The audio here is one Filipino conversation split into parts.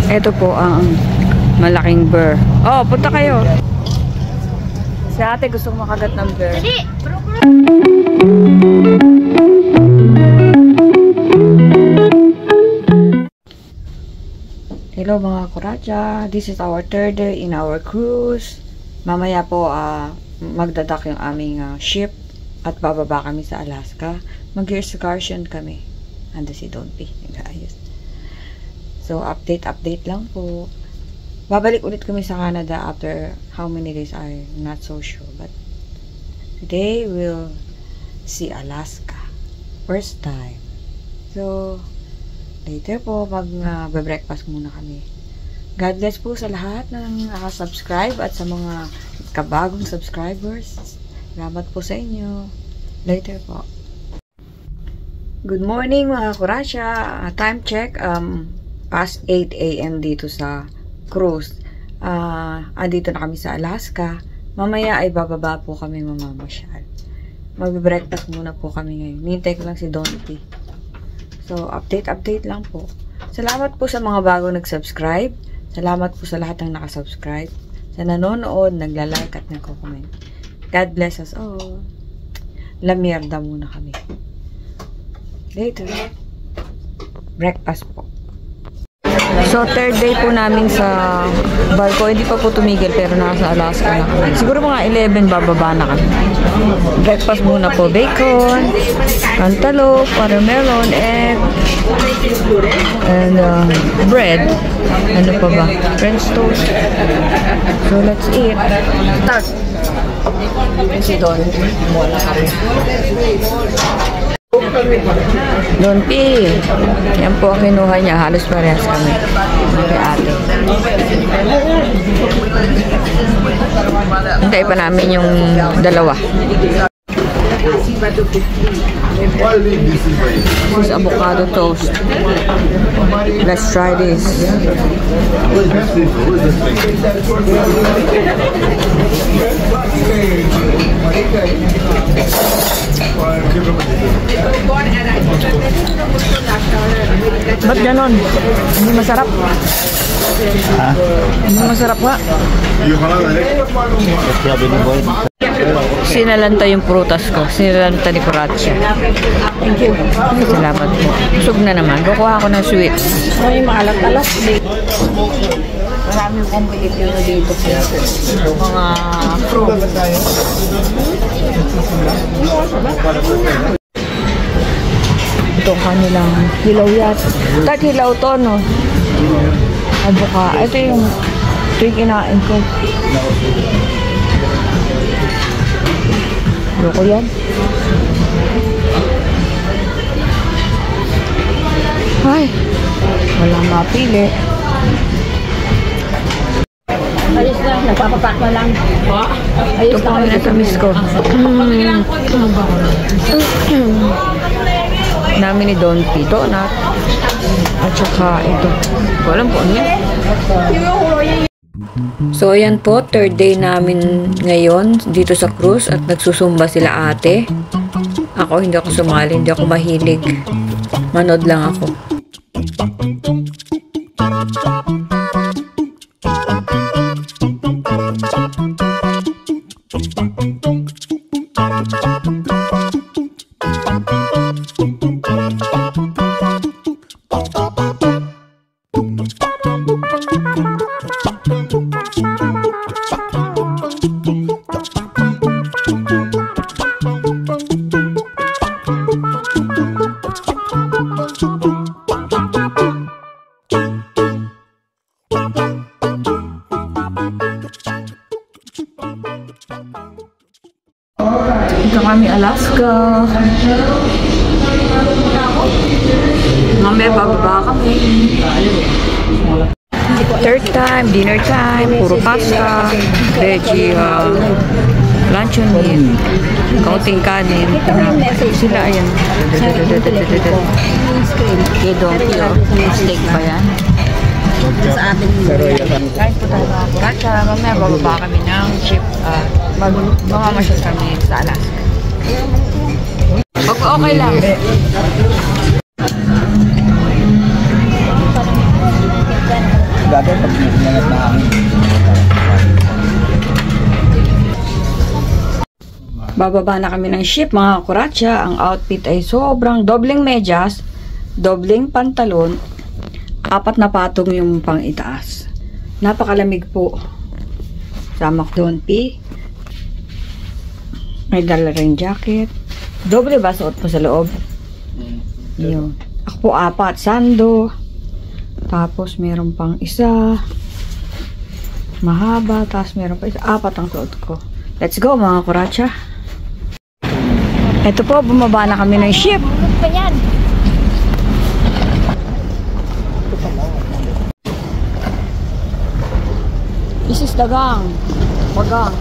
Ito po ang malaking bear. Oh, punta kayo. Si ate gusto makagat ng bear. Hello mga kuracha. This is our third day in our cruise. Mamaya po magdadak yung aming ship at bababa kami sa Alaska. Mag-excursion kami. Ando si Don P. Nag-aayos. So, update lang po. Babalik ulit kami sa Canada after how many days, I'm not so sure. But today, we'll see Alaska. First time. So, later po, mag-breakfast muna kami. God bless po sa lahat ng nakasubscribe at sa mga kabagong subscribers. Salamat po sa inyo. Later po. Good morning mga kurasya. Time check, past 8 AM dito sa cruise. Andito na kami sa Alaska. Mamaya ay bababa po kami mamamasyal. Mag-breakfast muna po kami ngayon. Nintay ko lang si Don P. So, update lang po. Salamat po sa mga bago nag-subscribe. Salamat po sa lahat ng nakasubscribe. Sa nanonood, nagla-like at nagko-comment. God bless us all. La mierda muna kami. Later. Breakfast po. So, third day po namin sa barko. Hindi pa po tumigil pero nasa Alaska na kami. Siguro mga 11 bababa na kami. Breakfast muna po. Bacon, cantaloupe, watermelon, egg, and bread. Ano pa ba? French toast. So, let's eat. Start. Si Don. Muna kami. Don P. Yan po ang kinuha niya. Halos parehas kami. Kay ate. Hintay pa namin yung dalawa. This is avocado toast. Let's try this. Ba't ganon? Hindi masarap? Ha? Hindi masarap nga. Sinalanta yung prutas ko. Sinalanta ni Kuracha. Thank you. Salamat po. Busog na naman. Kukuha ako ng sweets. Ay, maalat-alat. Marami kong Pilipino dito. Mga fruit. Ito ang kanilang hilaw yat. Tat hilaw to, no? Abuka. Ito yung kinain ko. Loko yan. Ay, walang mapili. Ayos na, nagpapapak na lang. Ito po kami natamis ko. Namin ni Don P. Donut. At saka ito. Walang po ano yan. So, ayan po. Third day namin ngayon dito sa cruise at nagsusumba sila ate. Ako, hindi ako sumali. Hindi ako mahilig. Manood lang ako. Ito kami Alaska. Mamaya bababa kami. Third time, dinner time, puro pasta, veggie, luncheon meat, kaunting kanin. Sila ayan. Kaya doon, steak ba yan? Sa atin Kahit po tayo mga kuracha, mamaya bababa kami ng ship. Mamamasyal kami sa Alaska. Okay lang. Bababa na kami ng ship, mga kuratsa. Ang outfit ay sobrang dobleng medyas, dobleng pantalon, 4 na patong yung pang itaas. Napakalamig po. Sama ko doon, P. May dala rin jacket. Doble ba suot po sa loob? Yun. Ako po 4, sando. Tapos meron pang isa. Mahaba. Tapos meron pa isa. 4 ang suot ko. Let's go, mga kuratsa. Ito po, bumaba na kami ng ship. Pa yan. This is Dagang. Bagang.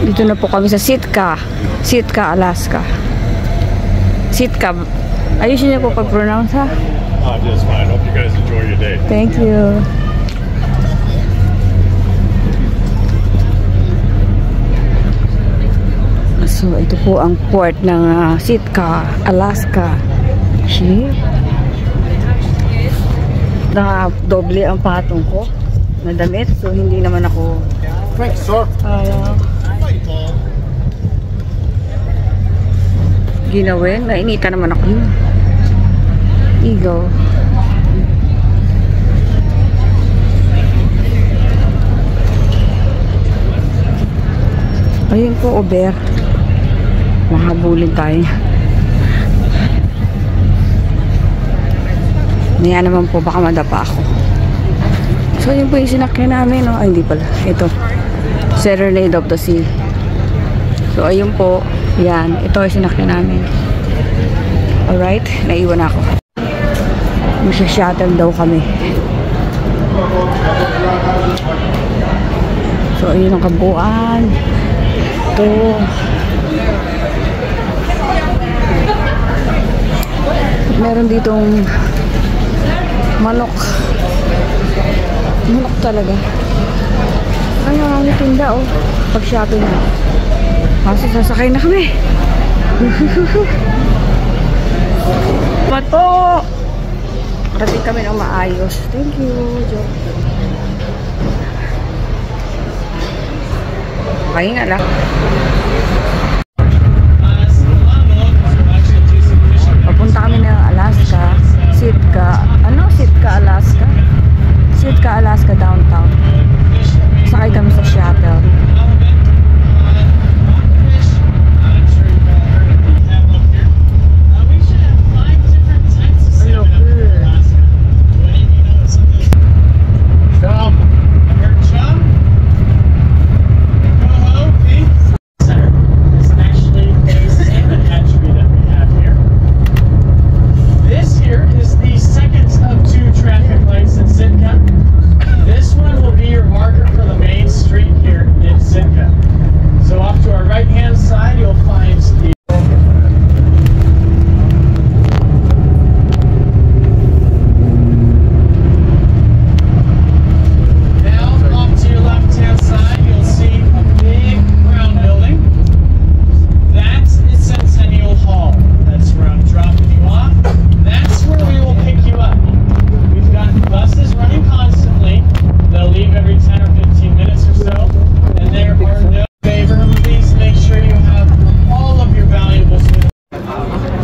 Dito na po kami sa Sitka, Alaska. Sitka. Ayusin niyo po pag-pronounce, ha? Just fine. Hope you guys enjoy your day. Thank you. So, ito po ang port ng Sitka, Alaska. See? Doble ang patong ko na damit. So, hindi naman ako Thanks, sir. ginawin. Nainita naman ako yun. Eagle. Ayun po, Uber. Mahabulin tayo. Niya naman po, baka madapa ako. So, yun po yung sinakyan namin, no? Ay, hindi pala. Ito. Serenade of the Sea. So, ayun po. Yan. Ito yung sinakyan namin. Alright. Naiwan ako. Masya-shuttle daw kami. So, ayun ang kabuuan. Ito. Meron ditong manok. Manok talaga. Ay, ang tinda, oh. Pag-shopping na. Kasi sasakay na kami. Mato! Rating kami ng maayos. Thank you, Joe. Pahinga lang. Papunta kami ng Alaska. Sitka. Ano? Sitka, Alaska? Sitka, Alaska downtown. Sakay kami sa shuttle.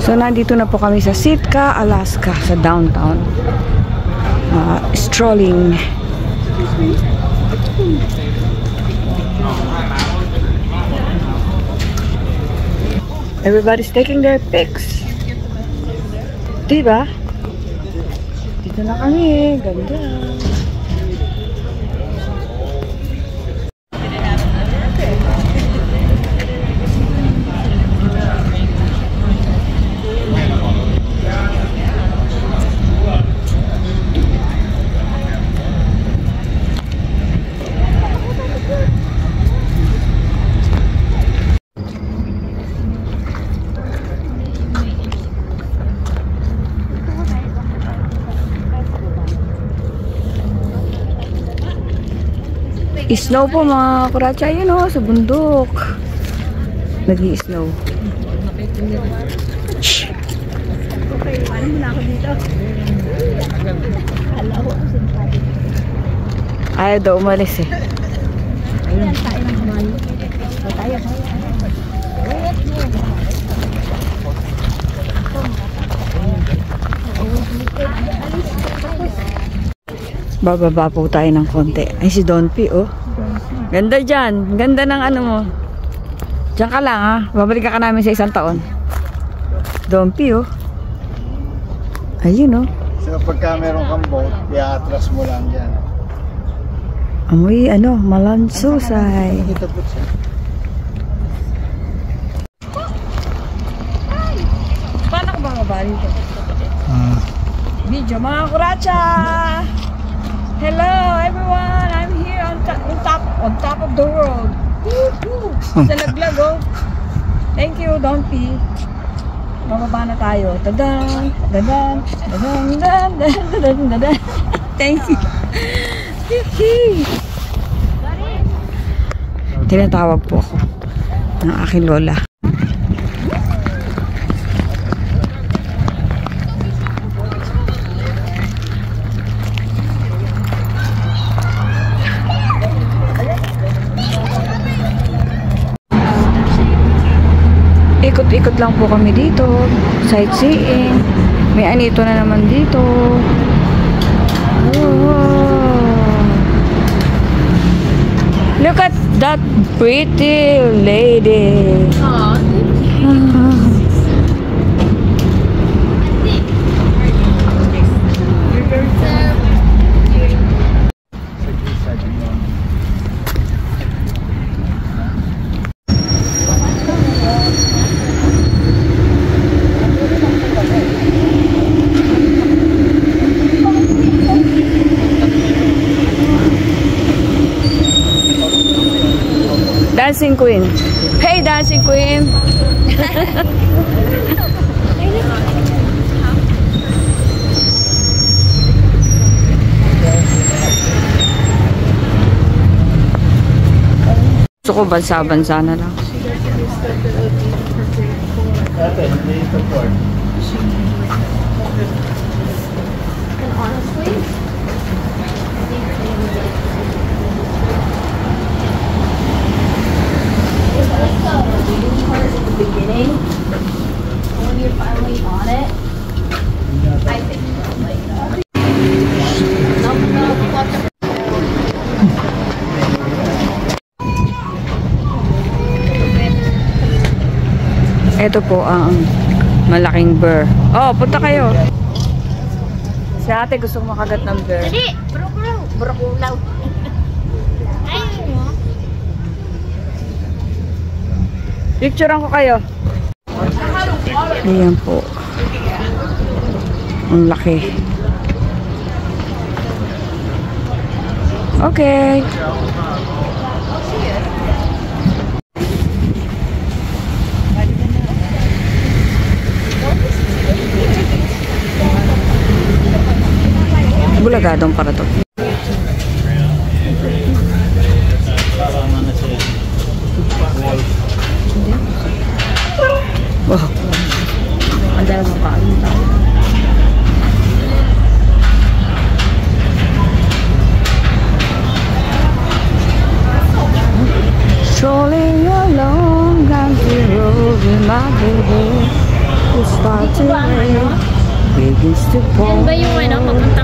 So, nandito na po kami sa Sitka, Alaska, sa downtown. Strolling. Everybody's taking their pics. Diba? Dito na kami. Ganda. Snow po mga kuratsa. Yun o, sa bundok. Nag-i-snow. Okay, paano muna ako dito? Kala ko simpati. Ayaw daw umalis eh. Ayan, tayo ng kamay. Tayo. Bababa po tayo ng konti. Ay, si Don P, oh. Ganda dyan. Ganda ng ano mo. Diyan ka lang, ha. Babalikan ka namin sa 1 taon. Don P, oh. Ayun, oh. So pagka meron kang boat, i-atras mo lang dyan. Amoy, ano, malansusay. Nakita po siya. Paano ko ba mabali ito? Video, mga kuratsa! Hello, everyone! I'm here on top of the world. Woohoo! Sa laglag, oh. Thank you, Don P. Mababa na tayo. Tadan! Tadan! Tadan! Tadan! Tadan! Tadan! Thank you. Tinatawag po ako ng aking lola. Ikot-ikot lang po kami dito. Sightseeing. May anito na naman dito. Look at that pretty lady. Dancing Queen. Hey, Dancing Queen. Gusto ko bansa-bansa na lang. Beginning, when you're finally on it, I think like Ito po ang malaking bear. Oh, punta kayo. Si ate gusto makagat ng bear. Dali! Bro-bro-bro-bro-bro. Ayun mo. Picturean ko kayo. Ayan po. Ang laki. Okay. Bulagadong para to. Wow. Ang dala mo pa. Strolling along down the road with my baby. It's far too late. Begins to pour. Yan ba yung papunta?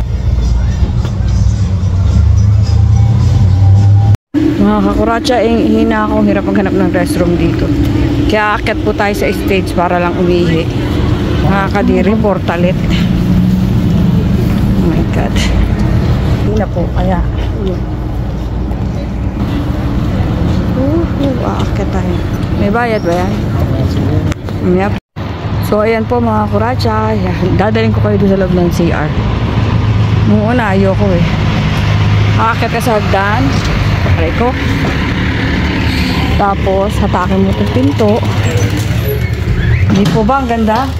Mga kakuratsa, hina akong hirap maghanap ng restroom dito. Kaya aakyat po tayo sa stage para lang umihi. Mga kadiri, portalet. Oh my God. Hindi na po, kaya aakyat tayo. May bayad ba yan? Yep. So ayan po mga kuratsa, dadalhin ko kayo doon sa loob ng CR. Noong una ayoko eh. Aakyat ka sa hagdan. Pakray ko. Tapos, hatakin mo itong pinto. Hindi po ba? Ang ganda?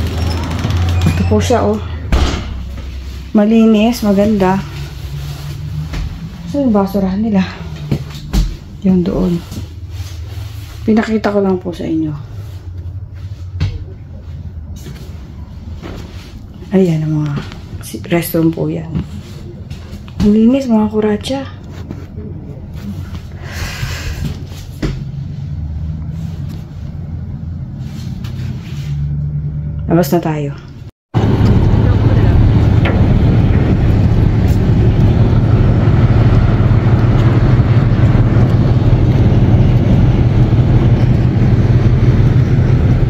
Ito po siya, oh. Malinis, maganda. So, yung basurahan nila. Yung doon. Pinakita ko lang po sa inyo. Ayan ang mga restroom po yan. Ang linis mga kuratsa. Labas na tayo.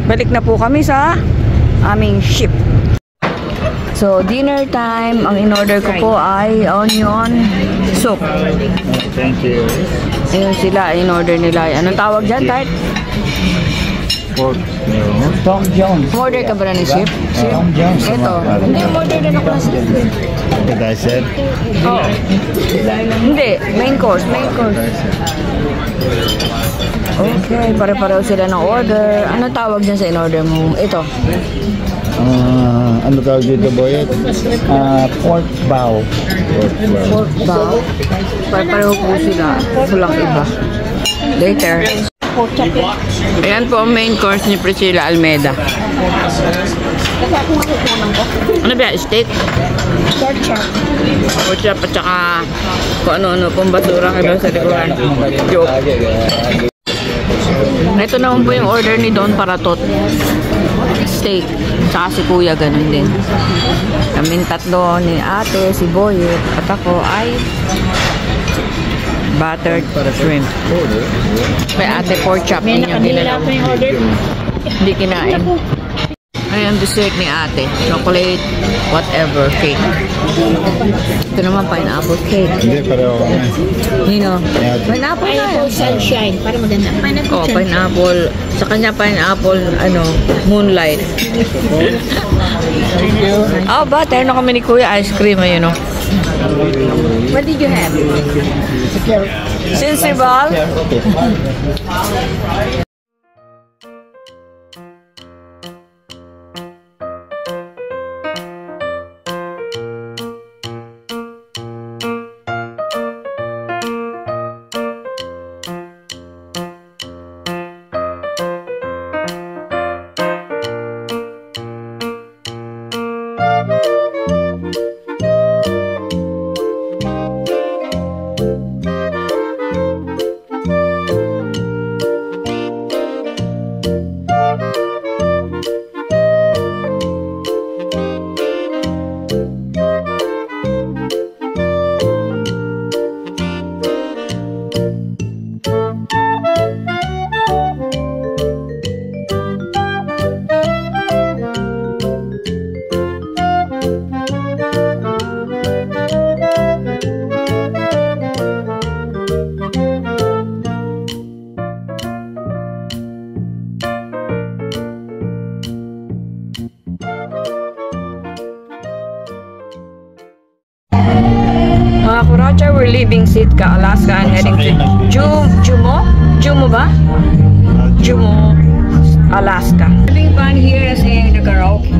Balik na po kami sa aming ship. So, dinner time. Ang in-order ko po ay onion soup. Thank you. Ayun sila, in-order nila. Anong tawag dyan, Tart? Pork. Tom Jones. Order ka ba na ng ship? Tom Jones. Ito. Hindi, order din ako ng ship. Did I said? Oo. Hindi, main course, main course. Okay, pare-pareho sila ng order. Anong tawag dyan sa in-order mo? Ito. Ano tawag dito, Boyet? Pork bow. Pork bow. Pare-pareho po sila. Kulang iba. Later. Ayan po ang main course ni Priscilla Almeida. Ano ba? Steak? Pork chop. Pork chop at saka kung ano-ano pong basura kayo sa likuran. Joke. Ito naman po yung order ni Don Paratot. Steak. Tsaka si Kuya, ganun din. Kaming tatlo ni ate, si Boyet, at ako ay buttered shrimp. May ate pork chop. May nakanila ko yung order. Hindi kinain. Ayan, dessert ni ate. Chocolate, whatever, cake. Ito naman, pineapple cake. Hindi, pareho kami. Nino? Pineapple na. Pineapple sunshine. Para maganda. Pineapple Oh, pineapple. Sa kanya, pineapple, moonlight. Oh, ba? Tayo na kami ni Kuya. Ice cream, ayun, oh. What did you have? Sensible. Mga Kuracha, we're leaving Sitka, Alaska and heading to Juneau? Juneau ba? Juneau, Alaska. Having fun here and singing the karaoke.